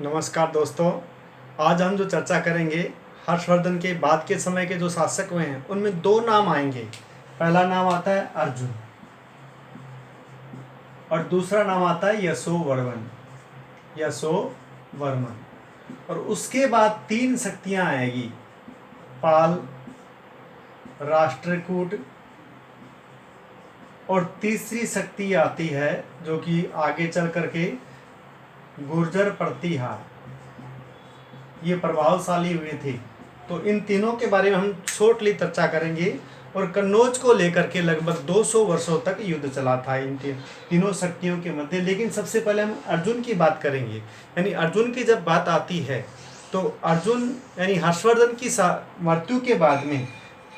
नमस्कार दोस्तों। आज हम जो चर्चा करेंगे हर्षवर्धन के बाद के समय के जो शासक हुए हैं उनमें दो नाम आएंगे। पहला नाम आता है अर्जुन और दूसरा नाम आता है यशोवर्मन। और उसके बाद तीन शक्तियां आएगी, पाल, राष्ट्रकूट और तीसरी शक्ति आती है जो कि आगे चल करके गुर्जर प्रतिहार। ये प्रभावशाली हुए थे। तो इन तीनों के बारे में हम शॉर्टली चर्चा करेंगे। और कन्नौज को लेकर के लगभग 200 वर्षों तक युद्ध चला था इन तीनों शक्तियों के मध्य। लेकिन सबसे पहले हम अर्जुन की बात करेंगे। यानी अर्जुन की जब बात आती है तो अर्जुन यानी हर्षवर्धन की मृत्यु के बाद में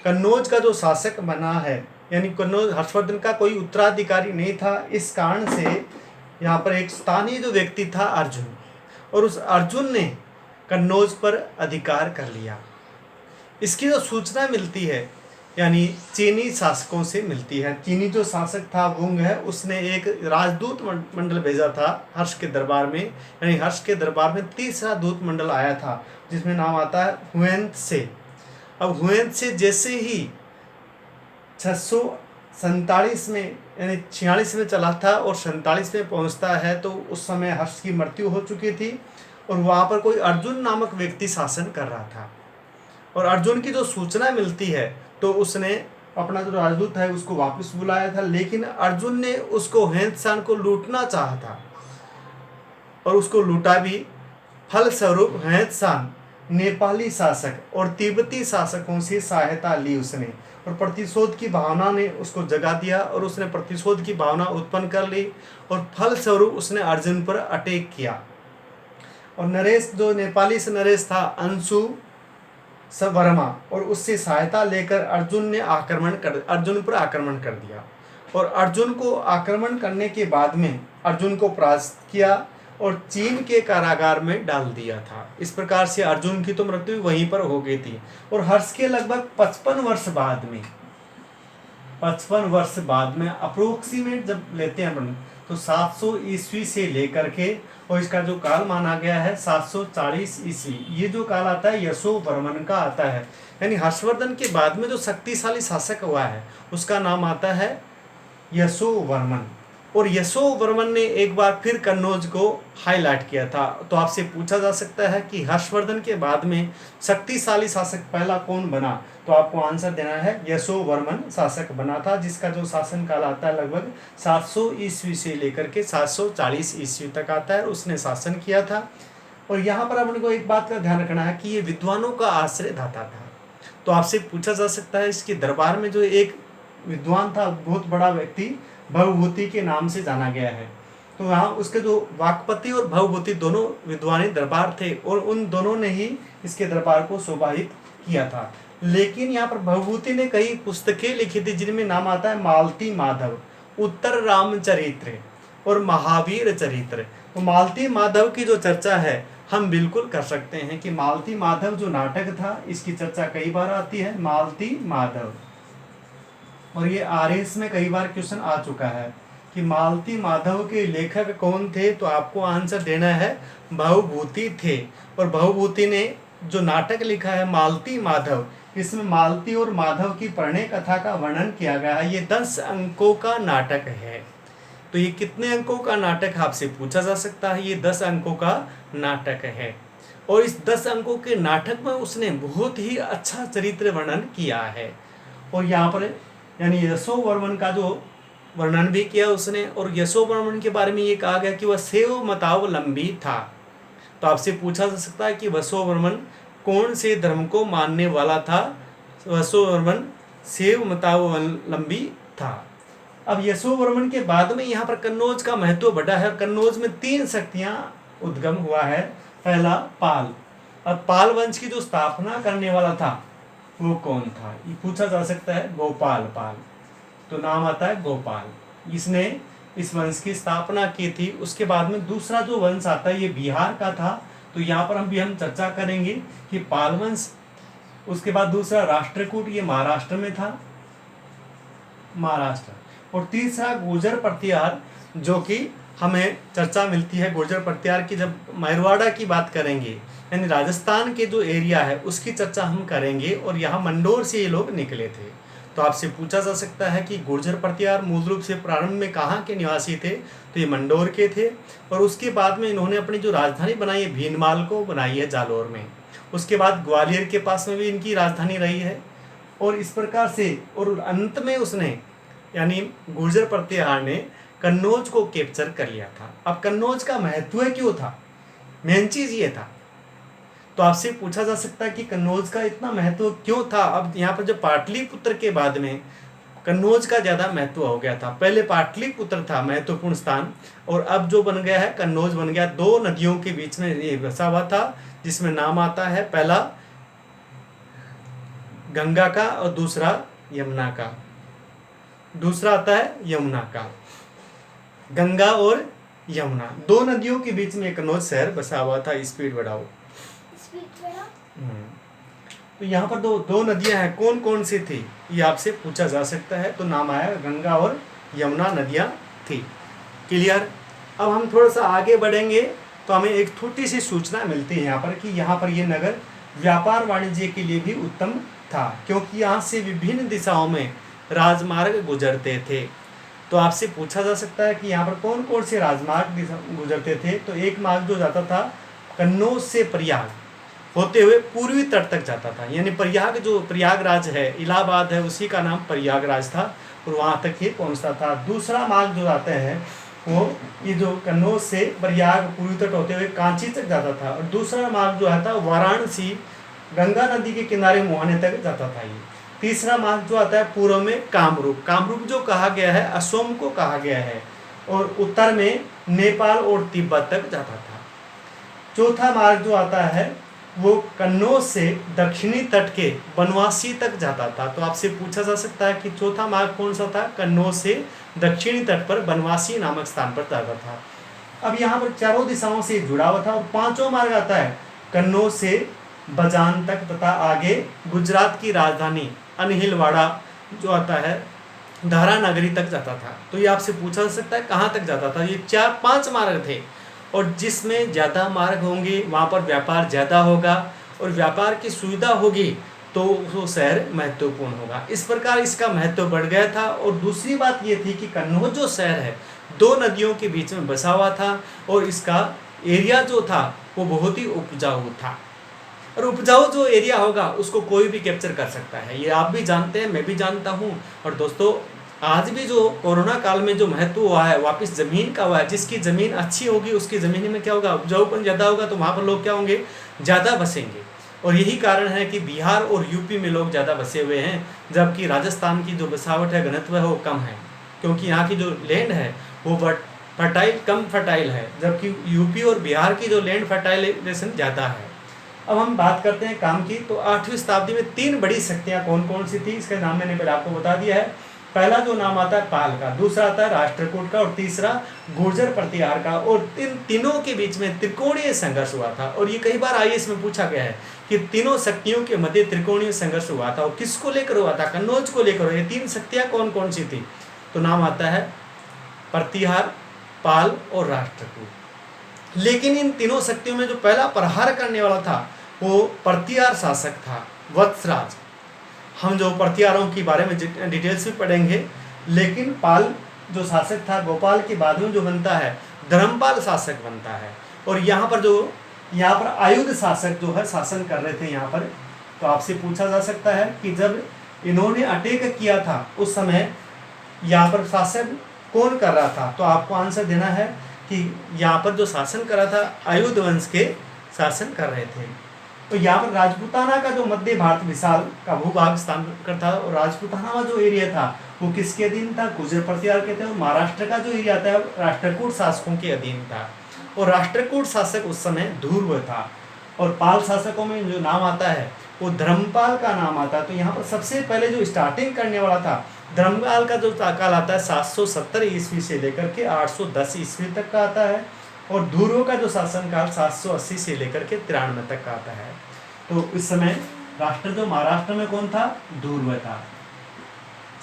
कन्नौज का जो शासक बना है, यानी कन्नौज हर्षवर्धन का कोई उत्तराधिकारी नहीं था। इस कारण से यहाँ पर एक स्थानीय जो व्यक्ति था अर्जुन, और उस अर्जुन ने कन्नौज पर अधिकार कर लिया। इसकी जो सूचना मिलती है यानी चीनी शासकों से मिलती है। चीनी जो शासक था वुंग है, उसने एक राजदूत मंडल भेजा था हर्ष के दरबार में। यानी हर्ष के दरबार में तीसरा दूत मंडल आया था जिसमें नाम आता है हुएंत्से। अब हुएंत्से जैसे ही 647 में यानी 46 में चला था और 47 में पहुंचता है तो उस समय हर्ष की मृत्यु हो चुकी थी और वहाँ पर कोई अर्जुन नामक व्यक्ति शासन कर रहा था। और अर्जुन की जो सूचना मिलती है तो उसने अपना जो राजदूत है उसको वापस बुलाया था, लेकिन अर्जुन ने उसको हुएंत्सान को लूटना चाहा था और उसको लूटा भी। फलस्वरूप हुएंत्सान नेपाली शासक और तिब्बती शासकों से सहायता ली उसने, और प्रतिशोध की भावना ने उसको जगा दिया और उसने प्रतिशोध की भावना उत्पन्न कर ली और फलस्वरूप उसने अर्जुन पर अटैक किया। और नरेश जो नेपाली से नरेश था अंशु वर्मा, और उससे सहायता लेकर अर्जुन पर आक्रमण कर दिया। और अर्जुन को आक्रमण करने के बाद में अर्जुन को परास्त किया और चीन के कारागार में डाल दिया था। इस प्रकार से अर्जुन की तो मृत्यु वहीं पर हो गई थी। और हर्ष के लगभग 55 वर्ष बाद में अप्रोक्सीमेट जब लेते हैं अपन तो 700 ईस्वी से लेकर के, और इसका जो काल माना गया है 740 ईस्वी, ये जो काल आता है यशोवर्मन का आता है। यानी हर्षवर्धन के बाद में जो शक्तिशाली शासक हुआ है उसका नाम आता है यशोवर्मन। और यशोवर्मन ने एक बार फिर कन्नौज को हाईलाइट किया था। तो आपसे पूछा जा सकता है कि हर्षवर्धन के बाद में शक्तिशाली शासक पहला कौन बना, तो आपको आंसर देना है यशोवर्मन शासक बना था, जिसका जो शासन काल आता है लगभग 700 ईस्वी से लेकर के 740 ईस्वी तक आता है। उसने शासन किया था। और यहाँ पर अपन को एक बात का ध्यान रखना है कि ये विद्वानों का आश्रय दाता था। तो आपसे पूछा जा सकता है इसके दरबार में जो एक विद्वान था, बहुत बड़ा व्यक्ति, भवभूति के नाम से जाना गया है। तो यहाँ उसके जो वाकपति और भवभूति दोनों विद्वानी दरबार थे और उन दोनों ने ही इसके दरबार को शोभायित किया था। लेकिन यहाँ पर भवभूति ने कई पुस्तकें लिखी थी जिनमें नाम आता है मालती माधव, उत्तर रामचरित्र और महावीर चरित्र। तो मालती माधव की जो चर्चा है हम बिल्कुल कर सकते हैं कि मालती माधव जो नाटक था इसकी चर्चा कई बार आती है, मालती माधव। और ये आरएस में कई बार क्वेश्चन आ चुका है कि मालती माधव के लेखक कौन थे, तो आपको आंसर देना है भवभूति थे। और भवभूति ने जो नाटक लिखा है मालती माधव, इसमें मालती और माधव की प्रणय कथा का वर्णन किया गया है। ये 10 अंकों का नाटक है। तो ये कितने अंकों का नाटक आपसे पूछा जा सकता है। ये 10 अंकों का नाटक है और इस 10 अंकों के नाटक में उसने बहुत ही अच्छा चरित्र वर्णन किया है। और यहाँ पर यानी यशोवर्मन का जो वर्णन भी किया उसने। और यशोवर्मन के बारे में ये कहा गया कि वह सेवमतावलंबी था। तो आपसे पूछा जा सकता है कि यशोवर्मन कौन से धर्म को मानने वाला था। यशोवर्मन सेवमतावलंबी था। अब यशोवर्मन के बाद में यहाँ पर कन्नौज का महत्व बढ़ा है। कन्नौज में 3 शक्तियाँ उद्गम हुआ है। पहला पाल। अब पाल वंश की जो स्थापना करने वाला था वो कौन था, ये पूछा जा सकता है। गोपाल पाल, तो नाम आता है गोपाल। इसने इस वंश की स्थापना की थी। उसके बाद में दूसरा जो वंश आता है ये बिहार का था। तो यहाँ पर हम चर्चा करेंगे कि पाल वंश। उसके बाद दूसरा राष्ट्रकूट, ये महाराष्ट्र में था, महाराष्ट्र। और तीसरा गुर्जर प्रतिहार जो कि हमें चर्चा मिलती है गुर्जर प्रत्यार की जब मारवाड़ा की बात करेंगे, यानी राजस्थान के जो एरिया है उसकी चर्चा हम करेंगे, और यहाँ मंडोर से ये लोग निकले थे। तो आपसे पूछा जा सकता है कि गुर्जर प्रत्यार मूल रूप से प्रारंभ में कहाँ के निवासी थे, तो ये मंडोर के थे, और उसके बाद में इन्होंने अपनी जो राजधानी बनाई है भीनमाल को बनाई है जालोर में। उसके बाद ग्वालियर के पास में भी इनकी राजधानी रही है, और इस प्रकार से, और अंत में उसने यानी गुर्जर प्रत्याहार ने कन्नौज को कैप्चर कर लिया था। अब कन्नौज का महत्व क्यों था, मेन चीज ये था। तो आपसे पूछा जा सकता है कि कन्नौज का इतना महत्व क्यों था। अब यहाँ पर जो पाटलिपुत्र के बाद में कन्नौज का ज़्यादा महत्व हो गया था। पहले पाटलिपुत्र था महत्वपूर्ण स्थान, और अब जो बन गया है कन्नौज बन गया। दो नदियों के बीच में ये बसा हुआ था, जिसमें नाम आता है पहला गंगा का और दूसरा यमुना का। दूसरा आता है यमुना का। गंगा और यमुना दो नदियों के बीच में कन्नौज शहर बसा हुआ था। स्पीड बढ़ाओ। तो यहाँ पर दो नदियां हैं, कौन कौन सी थी ये आपसे पूछा जा सकता है। तो नाम आया गंगा और यमुना नदियां थी। क्लियर। अब हम थोड़ा सा आगे बढ़ेंगे तो हमें एक छोटी सी सूचना मिलती है यहाँ पर कि यहाँ पर ये नगर व्यापार वाणिज्य के लिए भी उत्तम था, क्योंकि यहाँ से विभिन्न दिशाओं में राजमार्ग गुजरते थे। तो आपसे पूछा जा सकता है कि यहाँ पर कौन कौन से राजमार्ग गुजरते थे। तो एक मार्ग जो जाता था कन्नौज से प्रयाग होते हुए पूर्वी तट तक जाता था, यानी प्रयाग जो प्रयागराज है, इलाहाबाद है, उसी का नाम प्रयागराज था, और वहाँ तक ये पहुँचता था। दूसरा मार्ग जो जाते हैं वो ये जो कन्नौज से प्रयाग पूर्वी तट होते हुए कांची तक जाता था, और दूसरा मार्ग जो आता है वाराणसी गंगा नदी के किनारे मुहाने तक जाता था ये। तीसरा मार्ग जो आता है पूर्व में कामरूप, कामरूप जो कहा गया है असोम को कहा गया है, और उत्तर में नेपाल और तिब्बत तक जाता था। चौथा मार्ग जो आता है वो कन्नौज से दक्षिणी तट के बनवासी तक जाता था। तो आपसे पूछा जा सकता है कि चौथा मार्ग कौन सा था। कन्नौज से दक्षिणी तट पर बनवासी नामक स्थान पर जाता था। अब यहाँ पर चारों दिशाओं से जुड़ा हुआ था। और पांचों मार्ग आता है कन्नौज से बजान तक तथा आगे गुजरात की राजधानी अनहिलवाड़ा जो आता है धारा नगरी तक जाता था। तो ये आपसे पूछा जा सकता है कहाँ तक जाता था। ये 4-5 मार्ग थे, और जिसमें ज़्यादा मार्ग होंगे वहाँ पर व्यापार ज़्यादा होगा, और व्यापार की सुविधा होगी तो वो शहर महत्वपूर्ण होगा। इस प्रकार इसका महत्व बढ़ गया था। और दूसरी बात ये थी कि कन्नौज जो शहर है दो नदियों के बीच में बसा हुआ था, और इसका एरिया जो था वो बहुत ही उपजाऊ था, और उपजाऊ जो एरिया होगा उसको कोई भी कैप्चर कर सकता है। ये आप भी जानते हैं, मैं भी जानता हूँ। और दोस्तों आज भी जो कोरोना काल में जो महत्व हुआ है वापस ज़मीन का हुआ है। जिसकी ज़मीन अच्छी होगी उसकी ज़मीन में क्या होगा, उपजाऊपन ज़्यादा होगा, तो वहाँ पर लोग क्या होंगे, ज़्यादा बसेंगे। और यही कारण है कि बिहार और यूपी में लोग ज़्यादा बसे हुए हैं, जबकि राजस्थान की जो बसावट है, घनत्व है, वो कम है, क्योंकि यहाँ की जो लैंड है वो कम फर्टाइल है, जबकि यूपी और बिहार की जो लैंड फर्टाइलेशन ज़्यादा है। अब हम बात करते हैं काम की। तो 8वीं शताब्दी में 3 बड़ी शक्तियाँ कौन कौन सी थी, इसका नाम मैंने पहले आपको बता दिया है। पहला जो नाम आता है पाल का, दूसरा आता है राष्ट्रकूट का, और तीसरा गुर्जर प्रतिहार का। और इन तीनों के बीच में त्रिकोणीय संघर्ष हुआ था। और ये कई बार आईएएस में पूछा गया है कि तीनों शक्तियों के मध्य त्रिकोणीय संघर्ष हुआ था, और किसको लेकर हुआ था, कन्नौज को लेकर। ये 3 शक्तियाँ कौन कौन सी थी, तो नाम आता है प्रतिहार, पाल और राष्ट्रकूट। लेकिन इन तीनों शक्तियों में जो पहला प्रहार करने वाला था वो प्रतिहार शासक था, वत्सराज। हम जो प्रतिहारों के बारे में डिटेल्स में पढ़ेंगे। लेकिन पाल जो शासक था, गोपाल के बाद में जो बनता है धर्मपाल शासक बनता है। और यहाँ पर आयुध शासक जो है शासन कर रहे थे यहाँ पर। तो आपसे पूछा जा सकता है कि जब इन्होंने अटैक किया था उस समय यहाँ पर शासन कौन कर रहा था, तो आपको आंसर देना है कि यहाँ पर जो शासन कर रहा था आयुध वंश के शासन कर रहे थे। तो यहाँ पर राजपूताना का जो मध्य भारत विशाल का भूभाग स्थान कर था, और राजपूताना जो एरिया था वो किसके अधीन था, गुर्जर प्रतिहार के थे। और महाराष्ट्र का जो एरिया था राष्ट्रकूट शासकों के अधीन था, और राष्ट्रकूट शासक उस समय ध्रुव था। और पाल शासकों में जो नाम आता है वो धर्मपाल का नाम आता है। तो यहाँ पर सबसे पहले जो स्टार्टिंग करने वाला था धर्मपाल का जो काल आता है 770 ईस्वी से लेकर के 810 ईस्वी तक का आता है, और ध्रुव का जो शासनकाल 780 से लेकर के 93 तक का आता है। तो इस समय राष्ट्र जो महाराष्ट्र में कौन था, ध्रुव था,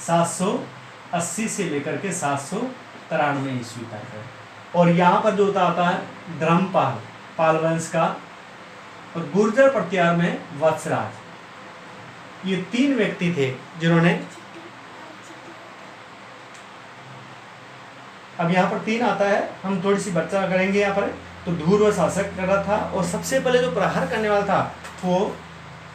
780 से लेकर के 793 ईस्वी तक है। और यहाँ पर जो होता आता है धर्मपाल, पाल वंश का, और गुर्जर प्रतिहार में वत्सराज। ये 3 व्यक्ति थे जिन्होंने, अब यहाँ पर 3 आता है, हम थोड़ी सी चर्चा करेंगे यहाँ पर। तो धूर्व शासक कर रहा था, और सबसे पहले जो प्रहार करने वाला था वो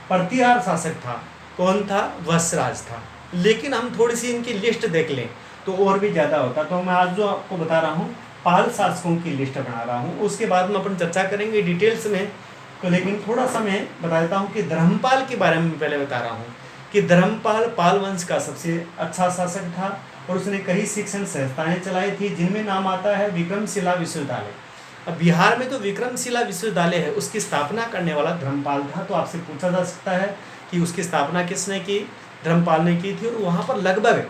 प्रतिहार शासक था। कौन था? वत्सराज था। लेकिन हम थोड़ी सी इनकी लिस्ट देख लें तो और भी ज़्यादा होता। तो मैं आज जो आपको बता रहा हूँ पाल शासकों की लिस्ट बना रहा हूँ, उसके बाद में अपन चर्चा करेंगे डिटेल्स में। तो लेकिन थोड़ा सा मैं बता देता हूँ कि धर्मपाल के बारे में पहले बता रहा हूँ कि धर्मपाल पाल वंश का सबसे अच्छा शासक था, और उसने कई शिक्षण संस्थाएं चलाई थी, जिनमें नाम आता है विक्रमशिला विश्वविद्यालय। अब बिहार में जो विक्रमशिला विश्वविद्यालय है उसकी स्थापना करने वाला धर्मपाल था। तो आपसे पूछा जा सकता है कि उसकी स्थापना किसने की? धर्मपाल ने की थी। और वहाँ पर लगभग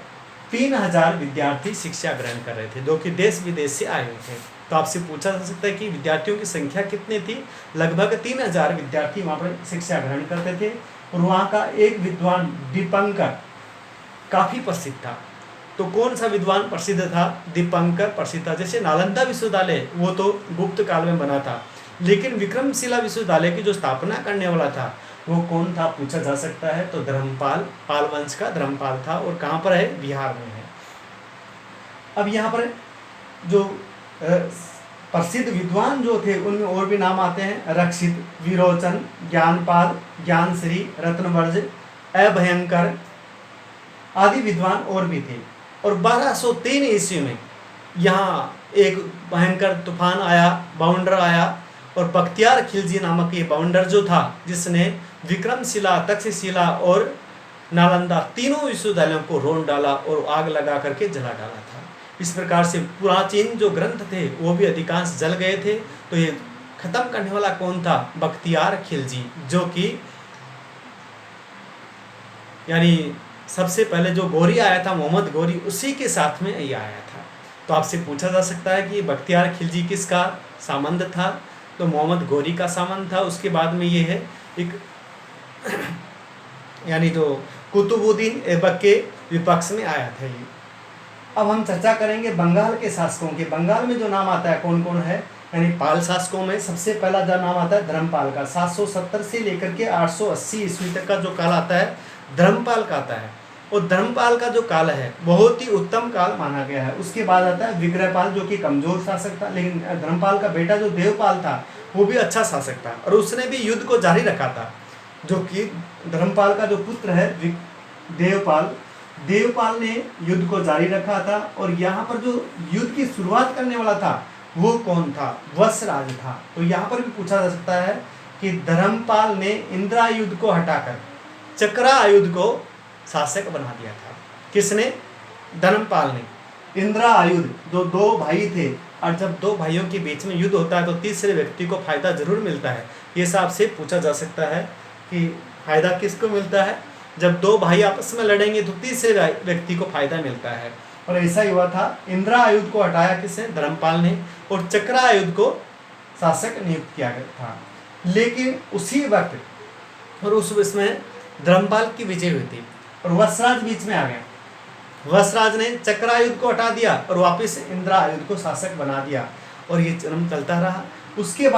3000 विद्यार्थी शिक्षा ग्रहण कर रहे थे, जो कि देश विदेश से आए हुए थे। तो आपसे पूछा जा सकता है कि विद्यार्थियों की संख्या कितनी थी? लगभग 3000 विद्यार्थी वहाँ पर शिक्षा ग्रहण करते थे। और वहाँ का एक विद्वान दीपंकर काफ़ी प्रसिद्ध था। तो कौन सा विद्वान प्रसिद्ध था? दीपंकर प्रसिद्ध था। जैसे नालंदा विश्वविद्यालय वो तो गुप्त काल में बना था, लेकिन विक्रमशिला विश्वविद्यालय की जो स्थापना करने वाला था वो कौन था पूछा जा सकता है। तो धर्मपाल, पाल वंश का धर्मपाल था। और कहाँ पर है? बिहार में है। अब यहाँ पर जो प्रसिद्ध विद्वान जो थे उनमें और भी नाम आते हैं। रक्षित, विरोचन, ज्ञानपाल, ज्ञानश्री, रत्नवर्ज, अभयंकर आदि विद्वान और भी थे। और 1203 ईस्वी में यहाँ एक भयंकर तूफान आया, बाउंडर आया, और बख्तियार खिलजी नामक ये बाउंडर जो था, जिसने विक्रमशिला, तक्षशिला और नालंदा तीनों विश्वविद्यालयों को रोन डाला और आग लगा करके जला डाला था। इस प्रकार से प्राचीन जो ग्रंथ थे वो भी अधिकांश जल गए थे। तो ये खत्म करने वाला कौन था? बख्तियार खिलजी, जो कि यानी सबसे पहले जो गौरी आया था, मोहम्मद गौरी, उसी के साथ में ये आया था। तो आपसे पूछा जा सकता है कि बख्तियार खिलजी किसका सामंत था? तो मोहम्मद गौरी का सामंत था। उसके बाद में ये है एक यानी जो कुतुबुद्दीन ऐबक के विपक्ष में आया था ये। अब हम चर्चा करेंगे बंगाल के शासकों की। बंगाल में जो नाम आता है कौन कौन है? यानी पाल शासकों में सबसे पहला जो नाम आता है धर्मपाल का। 770 से लेकर के 880 ईस्वी तक का जो काल आता है धर्मपाल का आता है। और धर्मपाल का जो काल है बहुत ही उत्तम काल माना गया है। उसके बाद आता है विग्रहपाल, जो कि कमजोर शासक था, लेकिन धर्मपाल का बेटा जो देवपाल था वो भी अच्छा शासक था, और उसने भी युद्ध को जारी रखा था। जो कि धर्मपाल का जो पुत्र है देवपाल, देवपाल ने युद्ध को जारी रखा था। और यहाँ पर जो युद्ध की शुरुआत करने वाला था वो कौन था? वत्सराज था। तो यहाँ पर भी पूछा जा सकता है कि धर्मपाल ने इंद्रायुध को हटाकर चक्रायुध को शासक बना दिया था। किसने? धर्मपाल ने। इंद्रायुध जो 2 भाई थे, और जब 2 भाइयों के बीच में युद्ध होता है तो तीसरे व्यक्ति को फायदा जरूर मिलता है। ये हिसाब से पूछा जा सकता है कि फायदा किसको मिलता है? जब 2 भाई आपस में लड़ेंगे तो तीसरे व्यक्ति को फायदा मिलता है। और ऐसा ही हुआ था। इंद्रायुध को हटाया किसने? धर्मपाल ने। और चक्रायुध को शासक नियुक्त किया गया था। लेकिन उसी वक्त और उस इसमें धर्मपाल की विजय हुई थी और वत्सराज बीच में आ गया। वत्सराज ने चक्रायुध को हटा दिया और वापस इंद्रायुध को शासक बना दिया, और ये जन्म चलता रहा। उसके बाद